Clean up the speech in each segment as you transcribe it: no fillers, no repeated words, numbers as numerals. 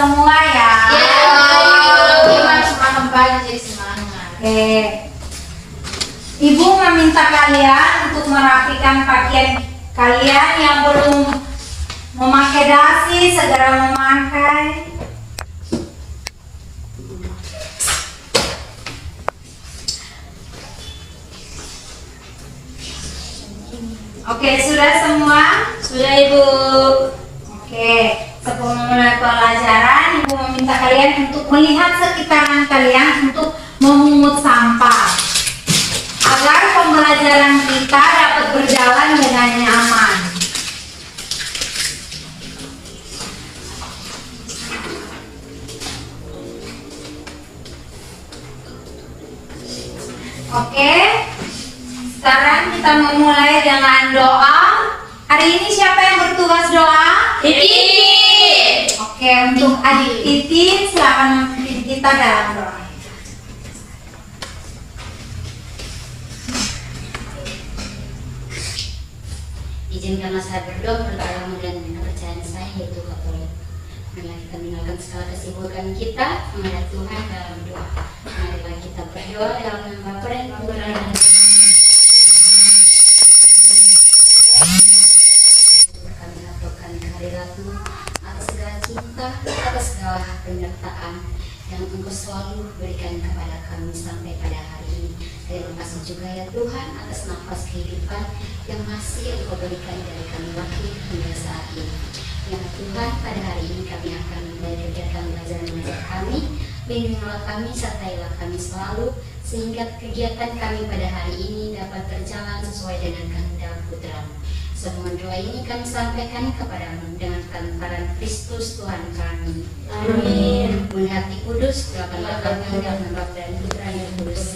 semua ya. Gimana semangat banget jadi semangat. Oke. Ibu meminta kalian untuk merapikan pakaian kalian yang belum memakai dasi, segera memakai. Oke, sudah semua? Sudah Ibu. Oke, sebelum memulai pelajaran, Ibu meminta kalian untuk melihat sekitaran kalian untuk memungut sampah agar pembelajaran kita dapat berjalan dengan nyaman. Oke, sekarang kita memulai dengan doa. Hari ini siapa yang bertugas doa? Titin. Oke, untuk adik Titin silakan memimpin kita dalam doa. Izinkanlah saya berdoa pertama dan kepercayaan saya yaitu Katolik. Marilah kita meninggalkan segala kesibukan kita menghadap Tuhan dalam doa. Marilah kita berdoa dalam nama Bapa dan Putra dan Roh Kudus. Kami lakukan kehadiratmu atas segala cinta, atas segala penyertaan yang Engkau selalu berikan kepada kami sampai pada hari ini. Terima kasih juga ya Tuhan atas nafas kehidupan yang masih Engkau berikan dari kami lahir hingga saat ini. Ya Tuhan, pada hari ini kami akan memulai kegiatan belajar mengajar kami. Lindungilah kami, sertailah kami selalu, sehingga kegiatan kami pada hari ini dapat berjalan sesuai dengan kehendak Putra-Mu. Semua doa ini kami sampaikan kepadamu dengan perantaran Kristus Tuhan kami. Amin. Dengan hati kudus, doakanlah kami dalam nama Bapa dan Putra dan Roh Kudus.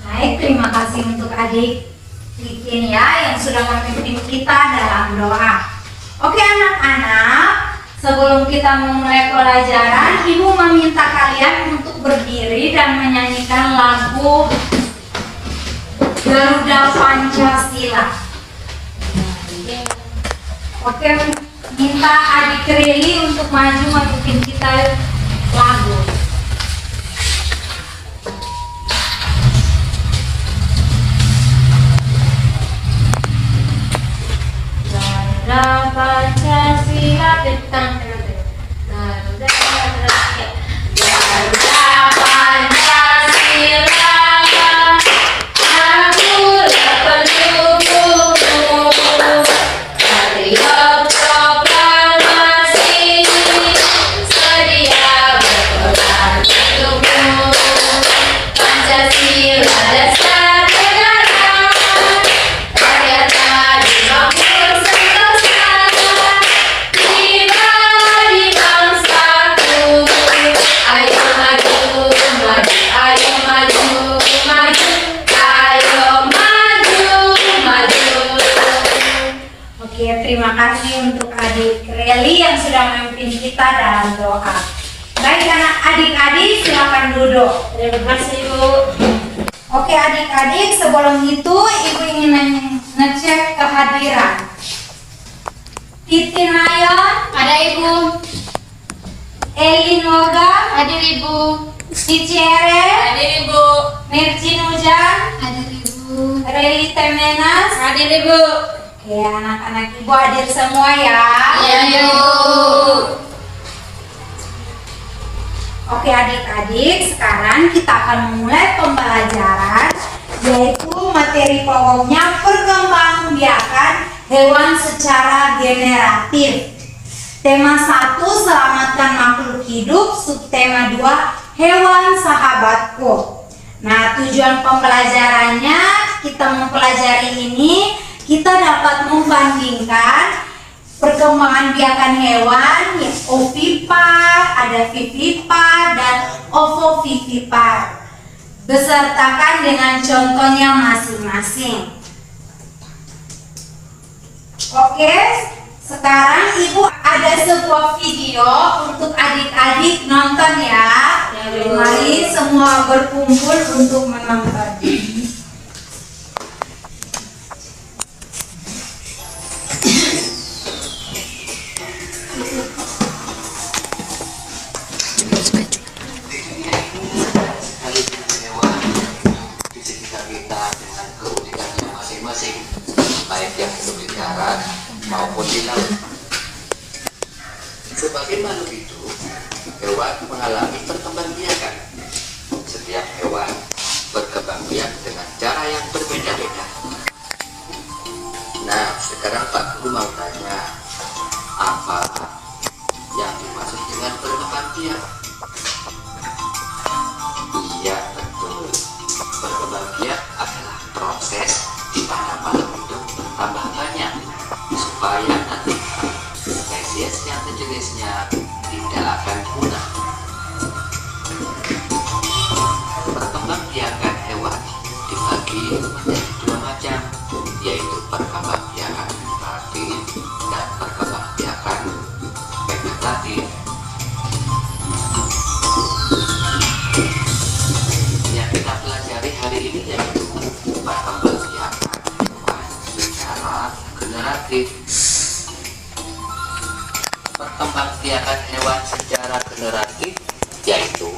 Baik, terima kasih untuk adik Titin ya yang sudah memimpin kita dalam doa. Oke anak-anak, sebelum kita memulai pelajaran, Ibu meminta kalian untuk berdiri dan menyanyikan lagu Garuda Pancasila. Oke, minta adik Rili untuk maju masukin kita lagu. Garuda Pancasila, tentang Garuda Pancasila. Garuda Pancasila, akulah pendukungmu. Satria proklamasi, sedia berkorban untukmu. Pancasila dasar negara, rakyat tadi makmur sentosa, pribadi bangsaku. Ayo maju, maju, ayo maju, maju, ayo maju, maju. Oke, terima kasih untuk adik Reli yang sudah memimpin kita dalam doa. Baik adik-adik silakan duduk. Terima kasih Ibu. Oke adik-adik, sebelum itu Ibu ingin ngecek kehadiran. Titin Hayon, Ada Ibu. Elin Moga, Hadir Ibu. Cici Ere, Hadir Ibu. Mirjin Hujan, Hadir Ibu. Reli Temenas. Hadir Ibu. Oke, anak-anak Ibu hadir semua ya. Iya Ibu. Oke adik-adik, sekarang kita akan memulai pembelajaran, yaitu materi pokoknya perkembangbiakan hewan secara generatif. Tema 1, selamatkan makhluk hidup. Subtema 2, hewan sahabatku. Nah, tujuan pembelajarannya kita mempelajari ini, kita dapat membandingkan perkembangan biakan hewan, ovipar, ada vivipar, dan ovovivipar, besertakan dengan contohnya masing-masing. Oke, sekarang Ibu ada sebuah video untuk adik-adik nonton ya. Mari semua berkumpul untuk menonton. Sebagai makhluk hidup, hewan mengalami perkembangbiakan. Setiap hewan berkembang biak dengan cara yang berbeda-beda. Nah, sekarang Pak Guru mau tanya, apa yang dimaksud dengan berkembang biak? Iya, betul. Berkembang biak adalah proses di mana makhluk hidup bertambah banyak supaya nanti spesies yang sejenisnya tidak akan punah. Perkembangbiakan hewan dibagi menjadi dua macam, yaitu perkembangbiakan aktif dan perkembangbiakan vegetatif. Yang kita pelajari hari ini yaitu perkembangbiakan hewan secara generatif. Perkembangbiakan hewan secara generatif yaitu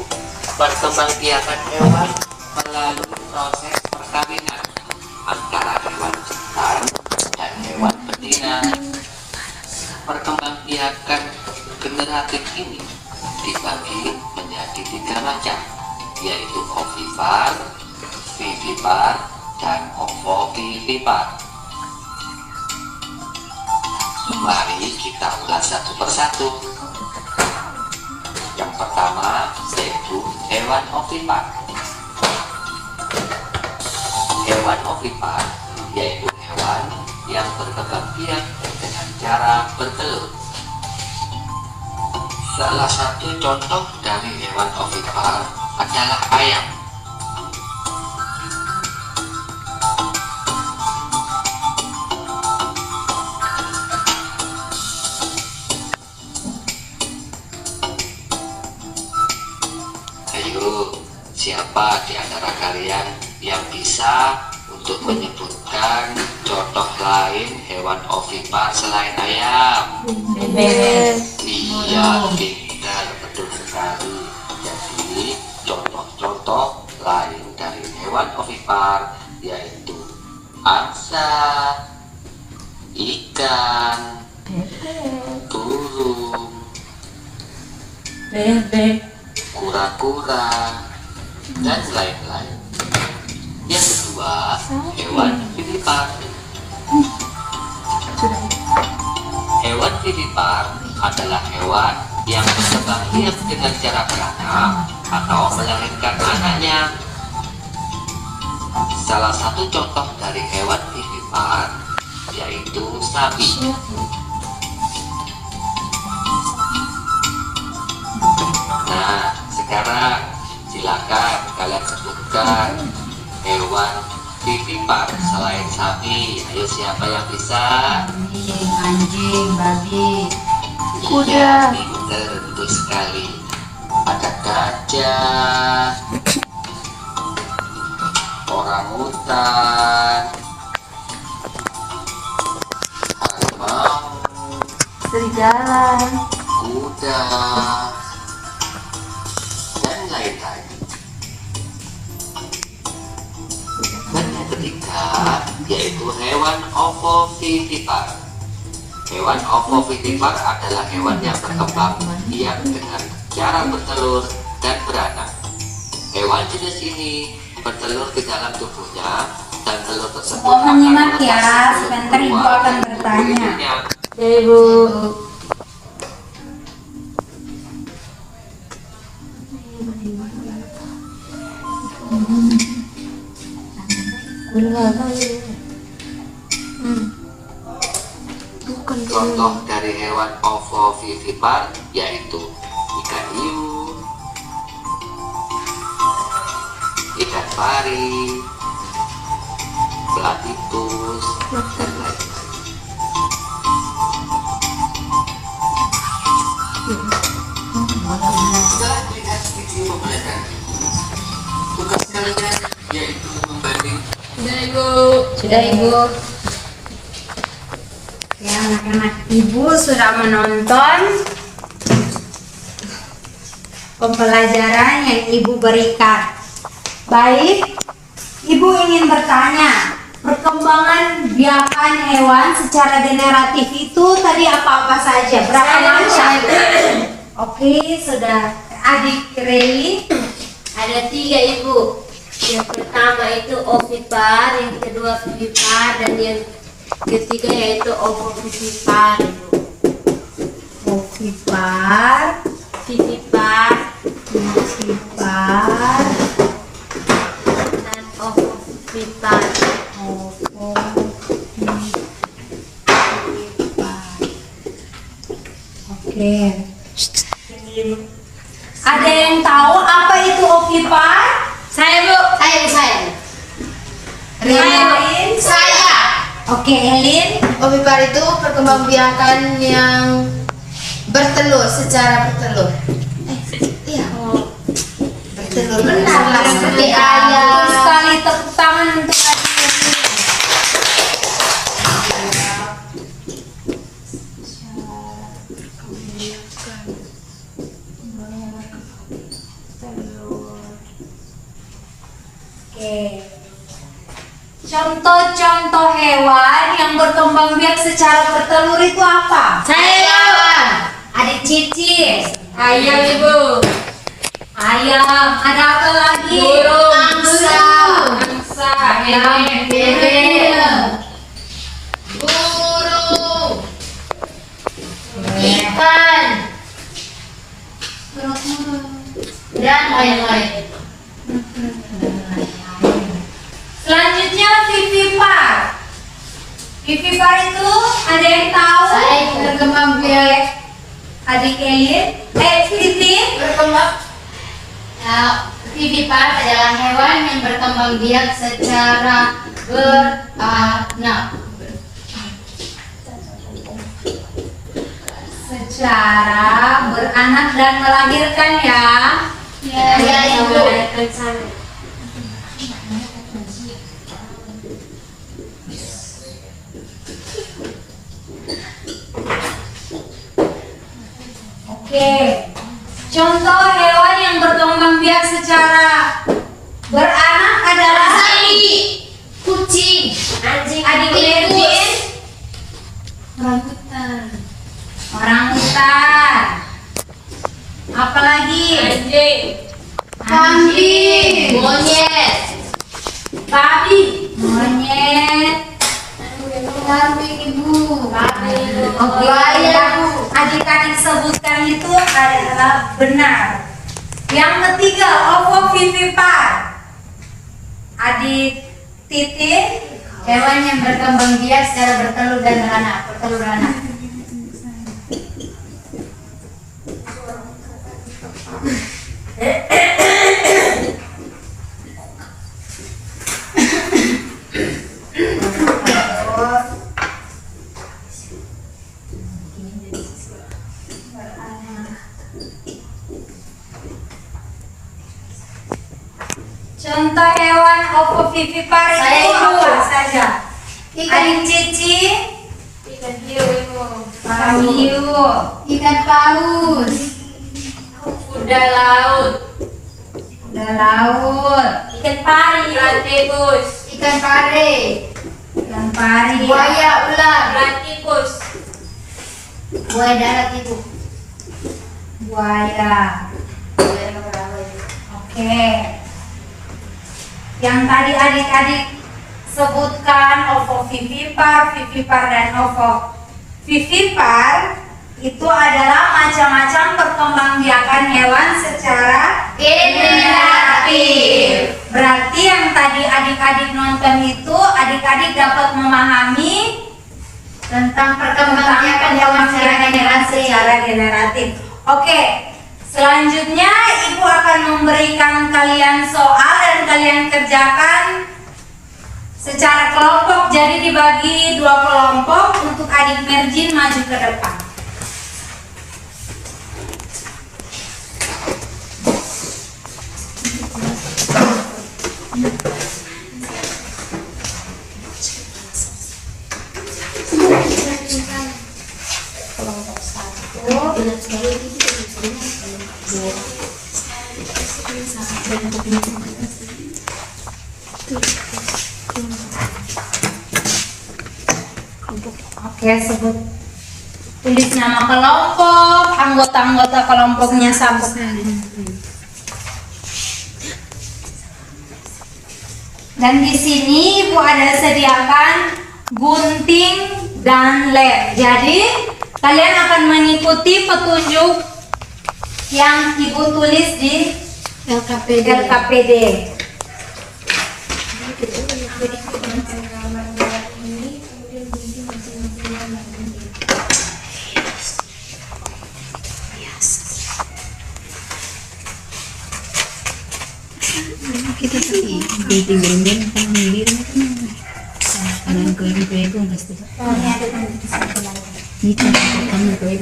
perkembangbiakan hewan melalui proses perkawinan antara hewan jantan dan hewan betina. Perkembangbiakan generatif ini dibagi menjadi 3 macam, yaitu ovipar, vivipar, dan ovovivipar. Mari kita ulas satu persatu. Yang pertama yaitu hewan ovipar. Hewan ovipar yaitu hewan yang berkembang biak dengan cara bertelur. Salah satu contoh dari hewan ovipar adalah ayam. Ayo, siapa di antara kalian yang bisa untuk menyebutkan contoh lain hewan ovipar selain ayam? Iya, pintar, betul sekali. Jadi, contoh-contoh lain dari hewan ovipar yaitu angsa, ikan, burung, Bebek. kura-kura, dan lain-lain. Yang kedua, hewan vivipar. Hewan vivipar adalah hewan yang berkembang biak dengan cara beranak atau melahirkan anaknya. Salah satu contoh dari hewan vivipar yaitu sapi. Nah, sekarang silakan kalian sebutkan hewan vivipar selain sapi. Ayo, siapa yang bisa? Anjing, babi. Iya, pintar, betul sekali. Ada gajah, orangutan, harimau, Serigala. kuda, dan lain-lain. Dan yang ketiga yaitu hewan ovovivipar. Hewan ovovivipar adalah hewan yang berkembang biak dengan cara bertelur dan beranak. Hewan jenis ini bertelur di dalam tubuhnya dan telur tersebut Mohon nyimak akan ya, melepas sebentar Ibu keluar akan dari bertanya. tubuh ibunya. Ibu. Contoh dari hewan ovovivipar yaitu ikan hiu, ikan pari, platypus, dan lain-lain. Setelah melihat video pembelajaran tugas kalian yaitu membanding. Sudah, Ibu. Sudah, Ibu. Ya, anak-anak, Ibu sudah menonton pembelajaran yang Ibu berikan. Baik, Ibu ingin bertanya, perkembangan biakan hewan secara generatif itu tadi apa-apa saja? Berapa macam? Oke, sudah. Adik Reli. Ada 3 ibu. Yang pertama itu ovipar, yang kedua vivipar, dan yang ketiga yaitu ovovivipar ibu. Ovipar, Vivipar vivipar, dan ovovivipar. Ovovivipar. Oke. Ada yang tahu apa itu ovipar? Saya bu. Saya. Elin? Saya. Oke, Elin. Ovipar itu perkembangbiakan yang bertelur secara bertelur. Iya. Bertelur Benar, benar seperti betul ayam. sekali, tepuk tangan untuk adik Elin. Oke. Contoh-contoh hewan yang berkembang biak secara bertelur itu apa? Saya. Adik Cici. Ayam ibu. Ayam. Ada apa lagi? Burung. Angsa. Angsa. Ayam. Bebek. Burung. Ikan. Dan lain-lain. Selanjutnya vivipar. Vivipar itu ada yang tahu? Saya berkembang biak. Adik Elin, Titin. Berkembang. Vivipar adalah hewan yang berkembang biak secara beranak. Secara beranak dan melahirkan ya. Ya, ibu. Melahirkan sana. Oke. Contoh hewan yang berkembang biak secara beranak adalah Kucing. Anjing. adik Merjin, orangutan. Apalagi? Anjing. Kambing, Monyet. babi, monyet. Kambing ibu. Oke, yang adik-adik sebutkan itu adalah benar. Yang ketiga, ovovivipar. Adik Titin, Hewan yang berkembang biak secara bertelur dan beranak. contoh hewan ovovivipar Saya itu ibu. apa saja? Ikan. Adik Cici, Ikan hiu ibu. ikan hiu, Ikan paus. Kuda laut. kuda laut, Ikan pari. Ikan tikus. Ikan pare. ikan pari, Buaya ular. Ikan tikus. Buaya darat ibu. buaya. Oke. Yang tadi adik-adik sebutkan ovovivipar, vivipar dan ovovivipar itu adalah macam-macam perkembangbiakan hewan secara generatif. Berarti yang tadi adik-adik nonton itu adik-adik dapat memahami Tentang perkembangbiakan hewan secara generatif. Oke. Selanjutnya Ibu akan memberikan kalian soal dan kalian kerjakan secara kelompok. Jadi dibagi 2 kelompok untuk adik Merjin maju ke depan. Kelompok 1. Oke, sebutin tulis nama kelompok, anggota-anggota kelompoknya sama. Dan di sini Ibu ada sediakan gunting dan lem. Jadi kalian akan mengikuti petunjuk yang Ibu tulis di LKPD. Kita tapi gunting kan biru kan kue pasti ini kan kue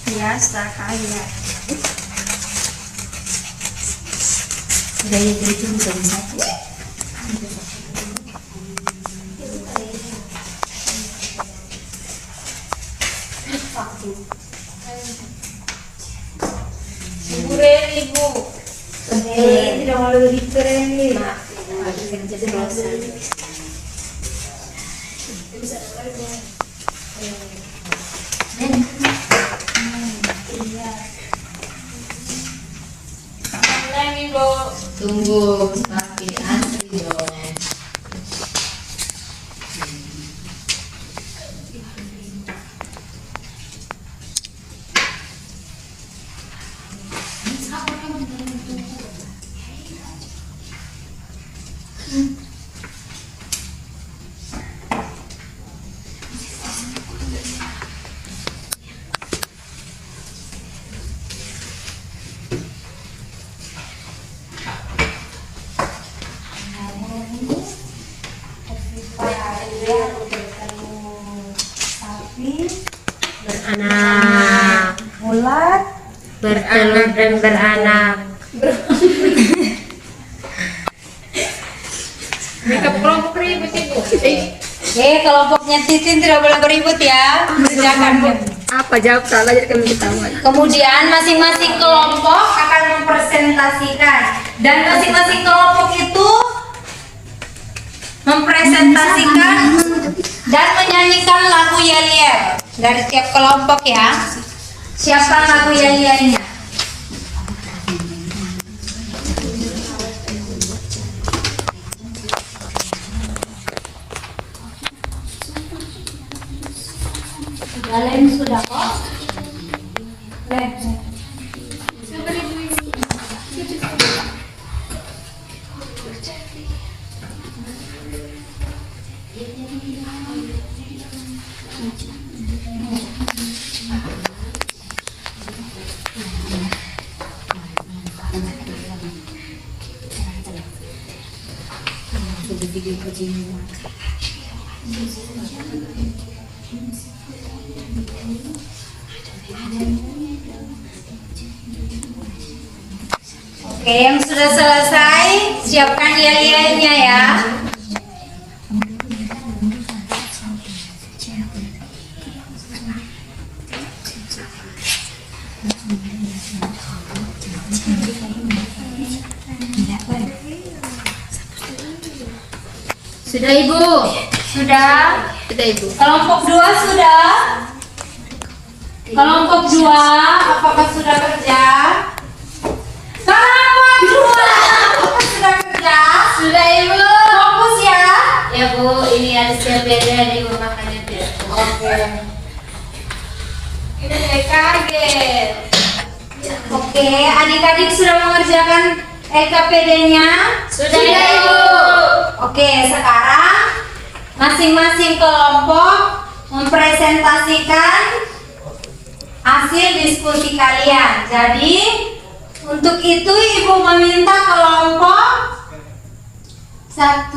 Biasa kaya. gaya itu bukan satu. Keren ibu. Tidak mau lebih keren nih. Tunggu tapi antri dong. Beranak, Bulat. bertelur dan beranak. Mereka kelompok ribut ibu. Kelompoknya Titin tidak boleh beribut ya. Kerjakan. Apa jawab salah jadi kami ketahuan. Kemudian masing-masing kelompok akan mempresentasikan dan masing-masing kelompok itu mempresentasikan dan menyanyikan lagu Yel-Yel dari tiap kelompok ya. Siapkan lagu Yel-Yelnya. Kalian sudah kok? Oke, yang sudah selesai, siapkan Yel-Yelnya ya. Sudah ibu. Sudah? Sudah ibu. Kelompok 2 sudah? Kelompok 2, apakah sudah kerja? Kelompok 2, apakah sudah kerja? Sudah ibu. Fokus ya. Ya bu, ini ada beda di rumah makanya tidak. Oke. Ini saya kaget. Oke, adik-adik sudah mengerjakan LKPD-nya? Sudah ibu. Oke, sekarang masing-masing kelompok mempresentasikan hasil diskusi kalian. Jadi, untuk itu Ibu meminta kelompok 1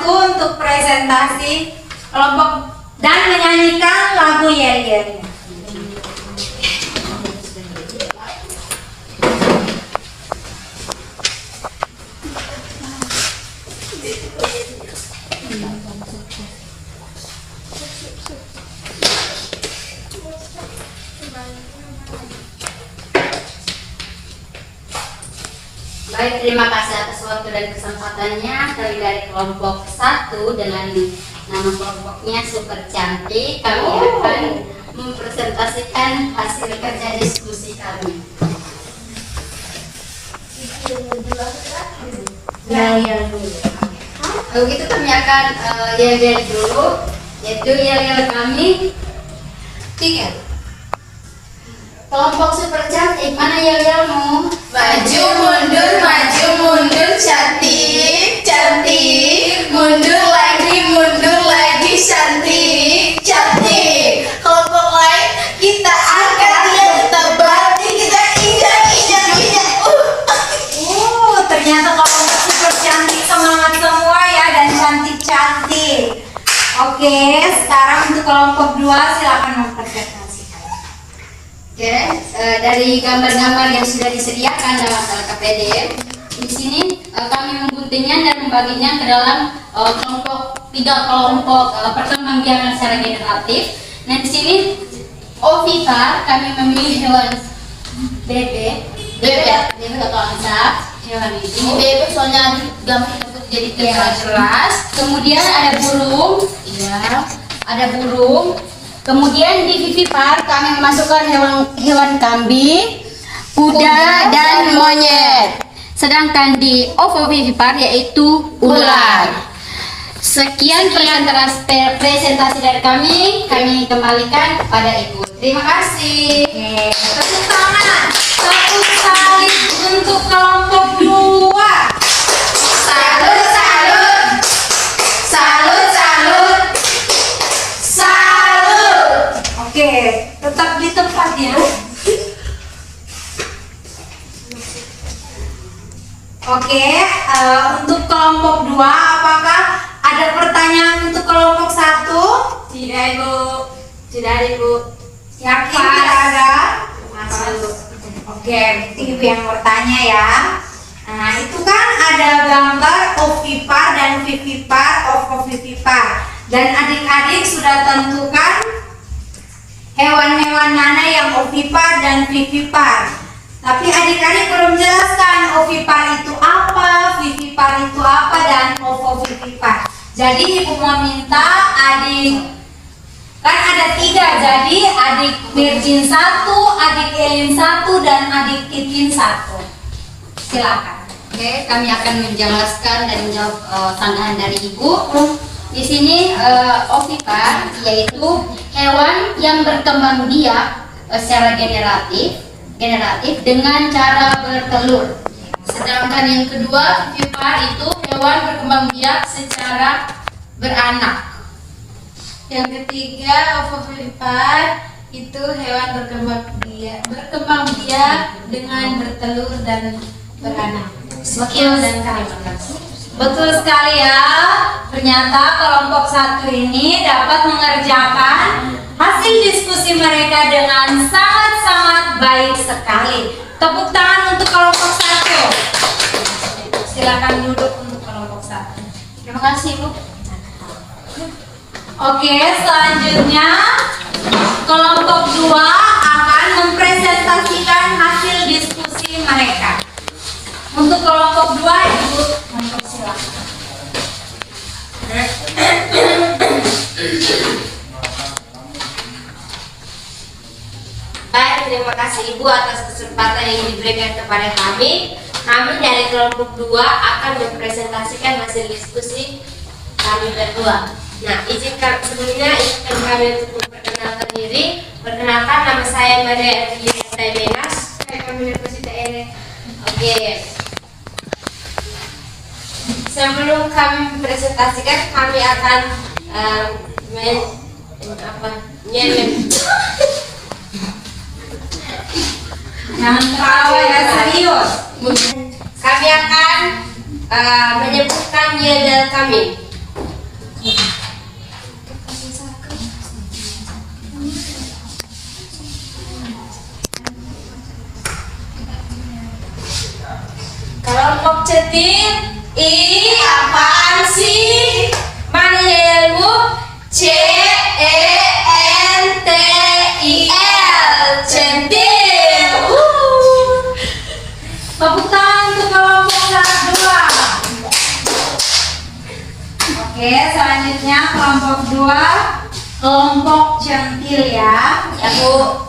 untuk presentasi kelompok dan menyanyikan lagu Yel-Yelnya. Baik, terima kasih atas waktu dan kesempatannya. Kami dari kelompok 1 dengan nama kelompoknya Super Cantik, kami akan mempresentasikan hasil kerja diskusi kami. Yel-yel dulu. Kalau gitu kami akan yel-yel dulu, yaitu yel-yel kami 3. Kelompok Super Cantik, mana yel-yelmu? Maju mundur cantik, cantik. Mundur lagi cantik, cantik. Kelompok lain kita angkat dia tetap berdiri, kita injak. Ternyata kelompok Super Cantik semangat semua ya dan cantik-cantik. Oke, sekarang untuk kelompok 2 silakan mempresentasikan. Oke, dari gambar-gambar yang sudah disediakan dalam LKPD, di sini kami membuntutnya dan membaginya ke dalam kelompok 3 kelompok perkembangbiakan secara generatif. Nah, di sini ovipar kami memilih hewan bebek atau angsa. Hewan ini bebek soalnya gambar jadi jelas. Kemudian ada burung, ada burung. Kemudian di vivipar kami memasukkan hewan kambing, kuda, dan monyet. Sedangkan di ovovivipar yaitu ular. Sekian presentasi dari kami kembalikan kepada Ibu. Terima kasih. Tepuk tangan, tepuk salib untuk kelompok 2. Salut. Oke, tetap di tempat ya. Oke, untuk kelompok 2 apakah ada pertanyaan untuk kelompok 1? Tidak, Ibu. Tidak ada, Ibu. Yakin tidak ada? Masuk. Oke, itu Ibu yang bertanya ya. Nah, itu kan ada gambar ovipar dan vivipar, ovovivipar. Dan adik-adik sudah tentukan hewan-hewan mana yang ovipar dan vivipar. Tapi adik-adik belum jelaskan ovipar itu apa, vivipar itu apa, dan ovovivipar. Jadi Ibu mau minta adik, kan ada 3, jadi adik Virgin 1, adik Elin 1, dan adik Titin 1. Silakan. Oke, kami akan menjelaskan dan menjawab tanggapan dari Ibu. Di sini ovipar yaitu hewan yang berkembang biak secara generatif dengan cara bertelur. Sedangkan yang kedua, vivipar itu hewan berkembang biak secara beranak. Yang ketiga, ovovivipar itu hewan berkembang biak dengan bertelur dan beranak. Betul dan terima kasih. Betul sekali ya. Ternyata kelompok 1 ini dapat mengerjakan hasil diskusi mereka dengan sangat-sangat baik sekali. Tepuk tangan untuk kelompok 1. Silakan duduk untuk kelompok 1. Terima kasih, Bu. Oke, selanjutnya kelompok 2 akan mempresentasikan hasil diskusi mereka. Untuk kelompok 2, Ibu silakan. Baik, terima kasih Ibu atas kesempatan yang diberikan kepada kami. Kami dari kelompok 2 akan mempresentasikan hasil diskusi kami berdua. Nah, sebelumnya izinkan kami untuk memperkenalkan diri. Perkenalkan, nama saya Maria Erlina Taimenas. Kami Universitas ini. Oke. Sebelum kami mempresentasikan, kami akan Jangan ketawa ya, serius. kami akan menyebutkan yel-yel kami. Kelompok cetir, apaan sih? Mana yelmu? CENTIL. Tepuk tangan untuk kelompok Oke, selanjutnya kelompok 2, kelompok centil ya. Ya Bu.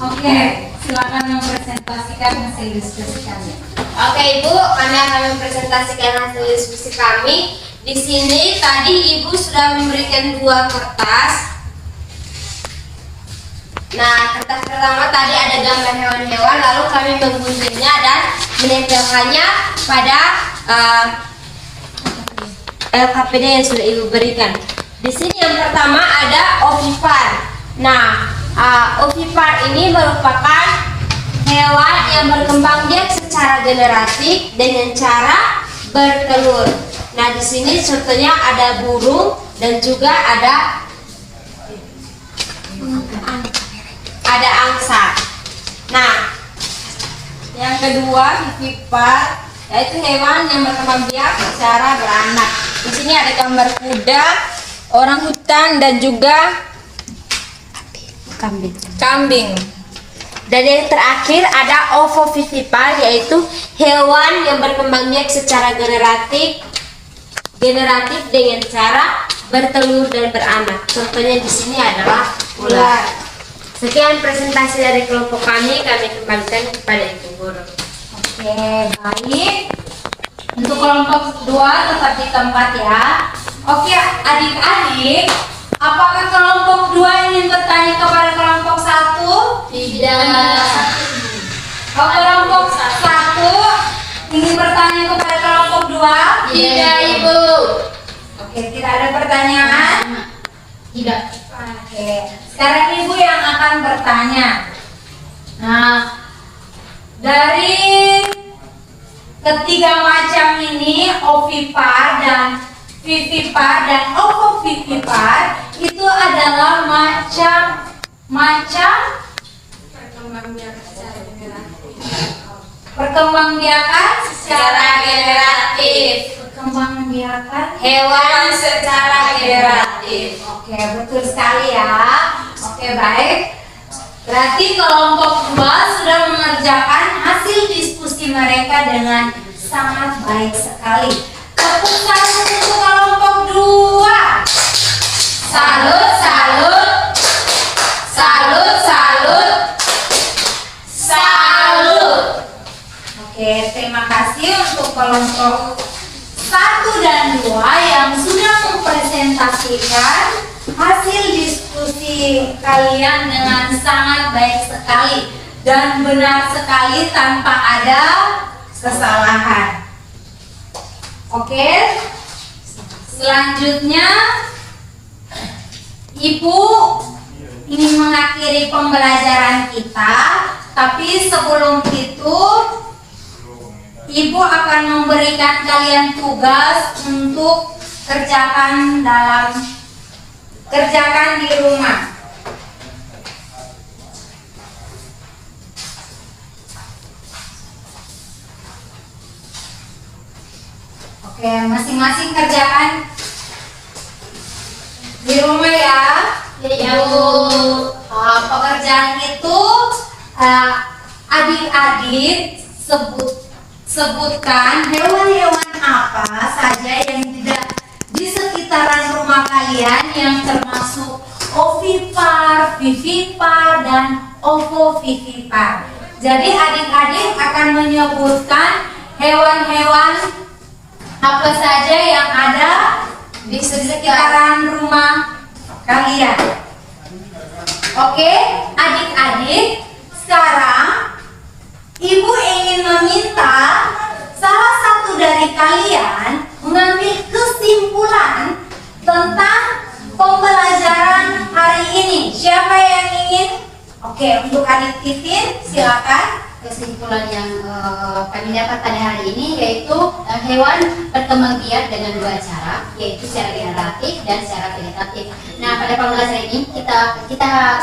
Oke, silakan mempresentasikan hasil diskusi kalian. Oke Ibu, kami akan mempresentasikan hasil diskusi kami. Di sini tadi Ibu sudah memberikan 2 kertas. Nah, kertas pertama tadi ada gambar hewan-hewan, lalu kami mengguntingnya dan menempelkannya pada LKPD yang sudah Ibu berikan. Di sini yang pertama ada ovipar. Nah, ovipar ini merupakan hewan yang berkembang biak secara generatif dengan cara bertelur. Nah, di sini contohnya ada burung dan juga ada angsa. Nah, yang kedua vivipar, yaitu hewan yang berkembang biak secara beranak. Di sini ada gambar kuda, orang hutan dan juga kambing. Dan yang terakhir ada ovovivipar, yaitu hewan yang berkembang biak secara generatif dengan cara bertelur dan beranak. Contohnya di sini adalah ular. Sekian presentasi dari kelompok kami kembalikan kepada Ibu Guru. Oke, baik. Untuk kelompok 2 tetap di tempat ya. Oke, adik-adik, apakah kelompok 2 ingin bertanya kepada kelompok 1? Tidak. Oh, kelompok 1 ingin bertanya kepada kelompok 2? Tidak, Ibu. Oke, tidak ada pertanyaan? Tidak. Oke, sekarang Ibu yang akan bertanya. Nah, dari ketiga macam ini, ovipar dan vivipar dan ovovivipar, itu adalah macam perkembangbiakan Secara generatif. perkembangbiakan Hewan secara generatif. Oke, betul sekali ya. Oke, baik. Berarti kelompok 2 sudah mengerjakan hasil diskusi mereka dengan sangat baik sekali. Tepuk tangan untuk kelompok 2. Salut, salut. Salut, salut. Salut. Oke, terima kasih untuk kelompok 1 dan 2 yang sudah mempresentasikan hasil diskusi kalian dengan sangat baik sekali dan benar sekali tanpa ada kesalahan. Oke, selanjutnya Ibu ingin mengakhiri pembelajaran kita, tapi sebelum itu Ibu akan memberikan kalian tugas untuk kerjakan di rumah. Oke, masing-masing kerjakan di rumah ya. Ya Bu. Pekerjaan itu adik-adik sebutkan hewan-hewan apa saja yang tidak di sekitaran rumah kalian yang termasuk ovipar, vivipar, dan ovovivipar. Jadi adik-adik akan menyebutkan hewan-hewan apa saja yang ada di sekitaran rumah kalian. Oke, adik-adik, sekarang Ibu ingin meminta salah satu dari kalian mengambil kesimpulan tentang pembelajaran hari ini. Siapa yang ingin? Oke, untuk adik Titin, silakan. Kesimpulan yang kami dapat pada hari ini yaitu hewan berkembang biak dengan 2 cara, yaitu secara generatif dan secara vegetatif. Nah, pada pembelajaran ini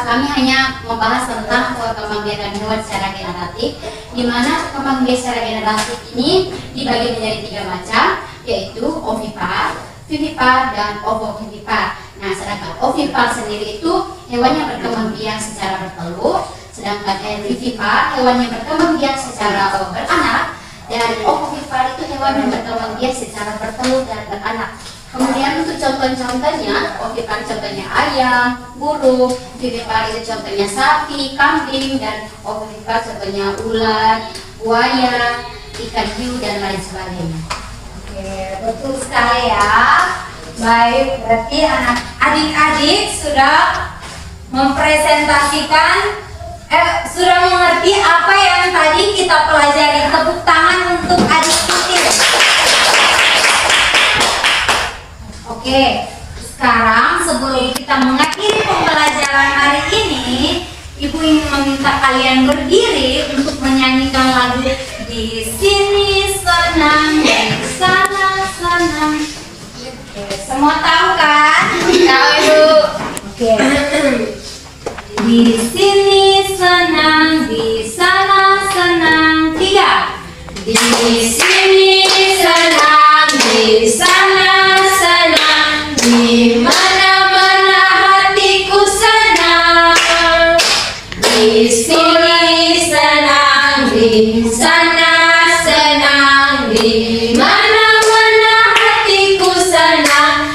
kami hanya membahas tentang perkembangbiakan hewan secara generatif, di mana perkembangbiakan secara generatif ini dibagi menjadi 3 macam, yaitu ovipar, vivipar, dan ovovivipar. Nah, sedangkan ovipar sendiri itu hewan yang berkembang biak secara bertelur, sedangkan vivipar hewan yang berkembang biak secara beranak, dan ovovivipar itu hewan yang berkembang biak secara bertelur dan beranak. Kemudian untuk contoh-contohnya, Ovi Par contohnya ayam, burung, Vivi Par itu contohnya sapi, kambing, dan Ovi Par contohnya ular, buaya, ikan hiu, dan lain sebagainya. Oke, betul sekali ya. Baik, berarti adik-adik sudah mempresentasikan, sudah mengerti apa yang tadi kita pelajari. Tepuk tangan untuk adik Tuti. Oke, sekarang sebelum kita mengakhiri pembelajaran hari ini, Ibu ingin meminta kalian berdiri untuk menyanyikan lagu Di Sini Senang, di Sana Senang. Oke, semua tahu kan? Tahu Ibu. Oke. Di sini senang, di sana senang. 3. Di sini senang, di sana senang, di mana-mana hatiku senang. Di sini senang, di sana senang, di mana-mana hatiku senang.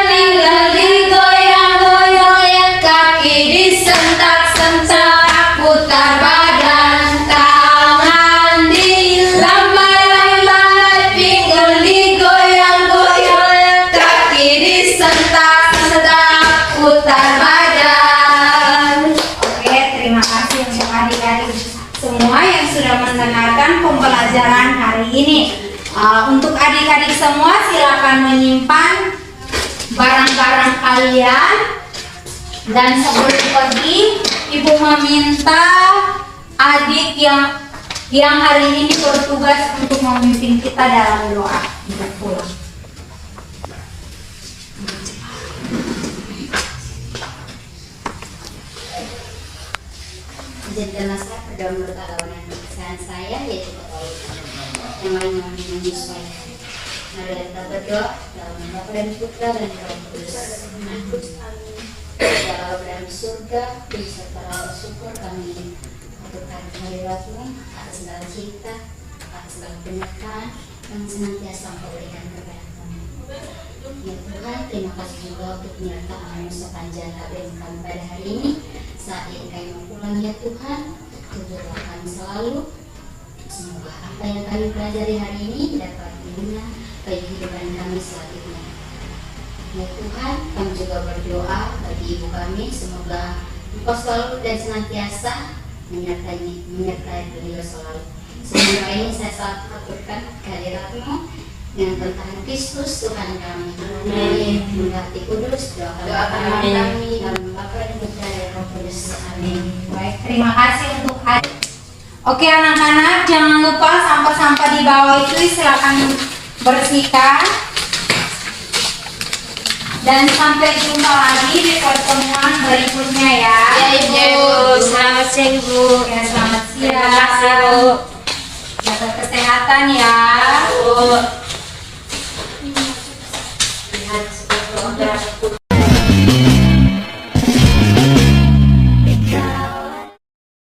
Tinggal digoyang-goyang, kaki disentak-sentak, putar badan, tangan dilambai-lambai, pinggul digoyang-goyang, kaki disentak-sentak, putar badan. Oke, terima kasih untuk adik-adik semua yang sudah mendengarkan pembelajaran hari ini. Untuk adik-adik semua silakan menyimpan barang-barang kalian, dan sebelum pergi Ibu meminta adik yang hari ini bertugas untuk memimpin kita dalam doa untuk pulang. Izinkanlah saya berdoa menurut agama dan kepercayaan saya, yaitu Katolik. Yang lain menyesuaikan. Mari kita berdoa dalam nama Bapa dan Putra dan Roh Kudus. Ya Allah dalam surga, beserta rasa syukur kami untuk kehadirat-Mu atas segala cipta, atas segala penyertaan yang senantiasa Engkau berikan kepada kami. Ya Tuhan, terima kasih juga untuk penyertaan-Mu sepanjang KBM kami pada hari ini. Saat ini kami mau pulang ya Tuhan, tuntutlah kami selalu. Semoga apa yang kami pelajari hari ini dapat berguna bagi kehidupan kami selanjutnya. Ya Tuhan, kami juga berdoa bagi ibu kami, semoga Engkau selalu dan senantiasa menyertai beliau selalu. Semoga ini saya selalu aturkan kehadirat-Mu dengan Tuhan Kristus Tuhan kami. Amin. Menghati kudus, doakan kami dalam Bapa dan Putra dan Roh Kudus. Amin. Baik, terima kasih untuk adik. Oke anak-anak, jangan lupa sampah-sampah di bawah itu silakan bersihkan. Dan sampai jumpa lagi di pertemuan berikutnya ya. Ya Ibu, selamat siang Ibu. Ya, selamat Terima kasih siang. Bu. Jaga kesehatan ya. Bu. Lihat seperti